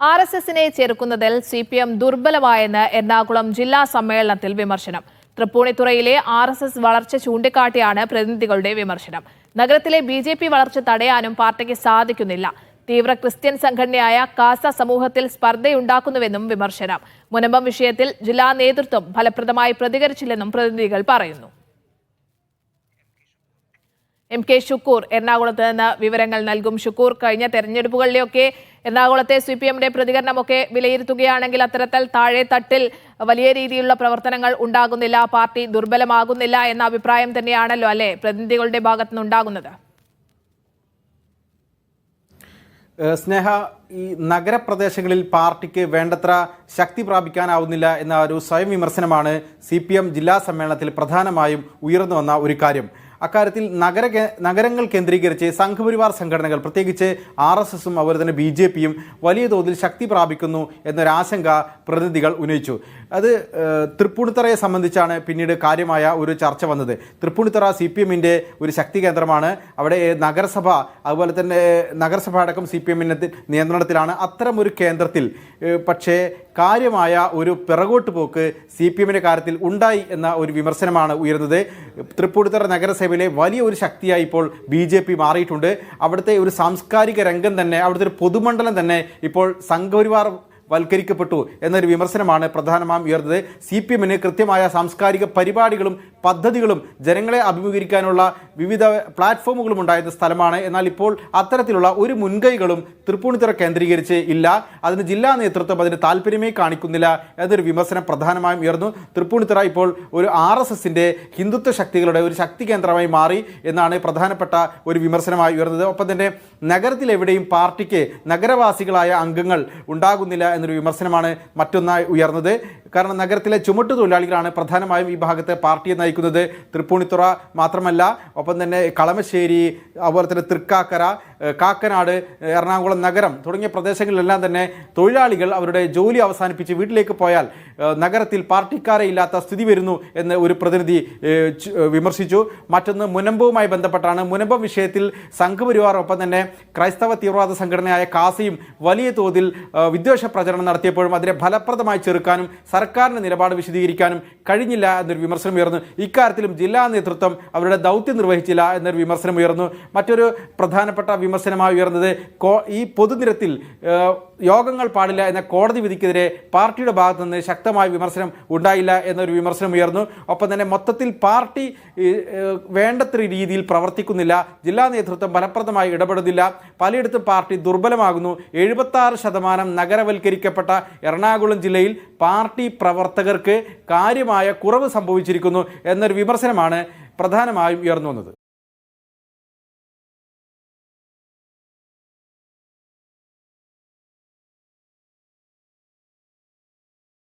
ആർഎസ്എസിനെ ചെറുക്കുന്നതിൽ CPM ദുർബലമായെന്ന് Ernakulam ജില്ലാ സമ്മേളനത്തിൽ വിമർശനം. തൃപ്പൂണിത്തുറയിലെ ആർഎസ്എസ് വളർച്ച ചൂണ്ടിക്കാട്ടിയാണ് പ്രതിനിധികളുടെ വിമർശനം. നഗരത്തിലെ ബിജെപി വളർച്ച തടയാനും പാർട്ടിക്ക് സാധിക്കുന്നില്ല. തീവ്ര ക്രിസ്ത്യൻ സംഘടനയായ കാസ സമൂഹത്തിൽ സ്പർദ്ധയുണ്ടാക്കുന്നുവെന്നും വിമർശനം. മുനമ്പം വിഷയത്തിൽ ജില്ലാ നേതൃത്വം ഫലപ്രദമായി പ്രതികരിച്ചില്ലെന്നും പ്രതിനിധികൾ പറയുന്നു. എം കെ ഷുക്കൂർ എറണാകുളത്ത് നിന്ന് വിവരങ്ങൾ നൽകും. ഷുക്കൂർ, കഴിഞ്ഞ തെരഞ്ഞെടുപ്പുകളിലെയൊക്കെ എറണാകുളത്തെ സിപിഎമ്മിന്റെ പ്രതികരണമൊക്കെ വിലയിരുത്തുകയാണെങ്കിൽ അത്തരത്തിൽ താഴെ തട്ടിൽ വലിയ രീതിയിലുള്ള പ്രവർത്തനങ്ങൾ ഉണ്ടാകുന്നില്ല, പാർട്ടി ദുർബലമാകുന്നില്ല എന്ന അഭിപ്രായം തന്നെയാണല്ലോ അല്ലെ പ്രതിനിധികളുടെ ഭാഗത്തു നിന്നുണ്ടാകുന്നത്? സ്നേഹ, ഈ നഗരപ്രദേശങ്ങളിൽ പാർട്ടിക്ക് വേണ്ടത്ര ശക്തി പ്രാപിക്കാനാവുന്നില്ല എന്ന ഒരു സ്വയം വിമർശനമാണ് CPM ജില്ലാ സമ്മേളനത്തിൽ പ്രധാനമായും ഉയർന്നു വന്ന ഒരു കാര്യം. അക്കാര്യത്തിൽ നഗരങ്ങൾ കേന്ദ്രീകരിച്ച് സംഘപരിവാർ സംഘടനകൾ, പ്രത്യേകിച്ച് RSSും അതുപോലെ തന്നെ BJPയും വലിയ തോതിൽ ശക്തി പ്രാപിക്കുന്നു എന്നൊരാശങ്ക പ്രതിനിധികൾ ഉന്നയിച്ചു. അത് തൃപ്പൂണിത്തുറയെ സംബന്ധിച്ചാണ് പിന്നീട് കാര്യമായ ഒരു ചർച്ച വന്നത്. തൃപ്പൂണിത്തുറ CPMന്റെ ഒരു ശക്തി കേന്ദ്രമാണ്. അവിടെ നഗരസഭ, അതുപോലെ തന്നെ നഗരസഭ അടക്കം CPMന്റെ നിയന്ത്രണത്തിലാണ്. അത്തരമൊരു കേന്ദ്രത്തിൽ പക്ഷേ കാര്യമായ ഒരു പിറകോട്ട് പോക്ക് CPMന്റെ കാര്യത്തിൽ ഉണ്ടായി എന്ന ഒരു വിമർശനമാണ് ഉയർന്നത്. തൃപ്പൂണിത്തുറ നഗരസഭയിലെ വലിയ ഒരു ശക്തിയായി ഇപ്പോൾ BJP മാറിയിട്ടുണ്ട്. അവിടുത്തെ ഒരു സാംസ്കാരിക രംഗം തന്നെ, അവിടുത്തെ ഒരു പൊതുമണ്ഡലം തന്നെ ഇപ്പോൾ സംഘപരിവാർ വൽക്കരിക്കപ്പെട്ടു എന്നൊരു വിമർശനമാണ് പ്രധാനമായും ഉയർന്നത്. CPMന് കൃത്യമായ സാംസ്കാരിക പരിപാടികളും പദ്ധതികളും ജനങ്ങളെ അഭിമുഖീകരിക്കാനുള്ള വിവിധ പ്ലാറ്റ്ഫോമുകളും ഉണ്ടായിരുന്ന സ്ഥലമാണ്. എന്നാൽ ഇപ്പോൾ അത്തരത്തിലുള്ള ഒരു മുൻകൈകളും തൃപ്പൂണിത്തുറ കേന്ദ്രീകരിച്ച് ഇല്ല. അതിന് ജില്ലാ നേതൃത്വം അതിന് താല്പര്യമേ കാണിക്കുന്നില്ല എന്നൊരു വിമർശനം പ്രധാനമായും ഉയർന്നു. തൃപ്പൂണിത്തുറ ഇപ്പോൾ ഒരു RSSന്റെ ഹിന്ദുത്വ ശക്തികളുടെ ഒരു ശക്തി കേന്ദ്രമായി മാറി എന്നാണ് പ്രധാനപ്പെട്ട ഒരു വിമർശനമായി ഉയർന്നത്. ഒപ്പം തന്നെ നഗരത്തിലെവിടെയും പാർട്ടിക്ക് നഗരവാസികളായ അംഗങ്ങൾ ഉണ്ടാകുന്നില്ല എന്നൊരു വിമർശനമാണ് മറ്റൊന്നായി ഉയർന്നത്. കാരണം നഗരത്തിലെ ചുമട്ടുതൊഴിലാളികളാണ് പ്രധാനമായും ഈ ഭാഗത്തെ പാർട്ടിയെ നയിക്കുന്നത്. തൃപ്പൂണിത്തുറ മാത്രമല്ല, ഒപ്പം തന്നെ കളമശ്ശേരി, അതുപോലെ തന്നെ തൃക്കാക്കര, കാക്കനാട്, എറണാകുളം നഗരം തുടങ്ങിയ പ്രദേശങ്ങളിലെല്ലാം തന്നെ തൊഴിലാളികൾ അവരുടെ ജോലി അവസാനിപ്പിച്ച് വീട്ടിലേക്ക് പോയാൽ നഗരത്തിൽ പാർട്ടിക്കാരെ ഇല്ലാത്ത സ്ഥിതി വരുന്നു എന്ന് ഒരു പ്രതിനിധി വിമർശിച്ചു. മറ്റൊന്ന് മുനമ്പവുമായി ബന്ധപ്പെട്ടാണ്. മുനമ്പം വിഷയത്തിൽ സംഘപരിവാർ, ഒപ്പം തന്നെ ക്രൈസ്തവ തീവ്രവാദ സംഘടനയായ കാസയും വലിയ തോതിൽ വിദ്വേഷ പ്രചരണം നടത്തിയപ്പോഴും അതിനെ ഫലപ്രദമായി ചെറുക്കാനും സർക്കാരിൻ്റെ നിലപാട് വിശദീകരിക്കാനും കഴിഞ്ഞില്ല എന്നൊരു വിമർശനം ഉയർന്നു. ഇക്കാര്യത്തിലും ജില്ലാ നേതൃത്വം അവരുടെ ദൗത്യം നിർവഹിച്ചില്ല എന്നൊരു വിമർശനം ഉയർന്നു. മറ്റൊരു പ്രധാനപ്പെട്ട വിമർശനമായി ഉയർന്നത് ഈ പൊതുനിരത്തിൽ യോഗങ്ങൾ പാടില്ല എന്ന കോടതി വിധിക്കെതിരെ പാർട്ടിയുടെ ഭാഗത്തു നിന്ന് ശക്തമായ വിമർശനം ഉണ്ടായില്ല എന്നൊരു വിമർശനം ഉയർന്നു. ഒപ്പം തന്നെ മൊത്തത്തിൽ പാർട്ടി വേണ്ടത്ര രീതിയിൽ പ്രവർത്തിക്കുന്നില്ല, ജില്ലാ നേതൃത്വം ഫലപ്രദമായി ഇടപെടുന്നില്ല, പലയിടത്തും പാർട്ടി ദുർബലമാകുന്നു. 76% നഗരവൽക്കരിക്കപ്പെട്ട എറണാകുളം ജില്ലയിൽ പാർട്ടി പ്രവർത്തകർക്ക് കാര്യമായ കുറവ് സംഭവിച്ചിരിക്കുന്നു എന്നൊരു വിമർശനമാണ് പ്രധാനമായും ഉയർന്നു വന്നത്.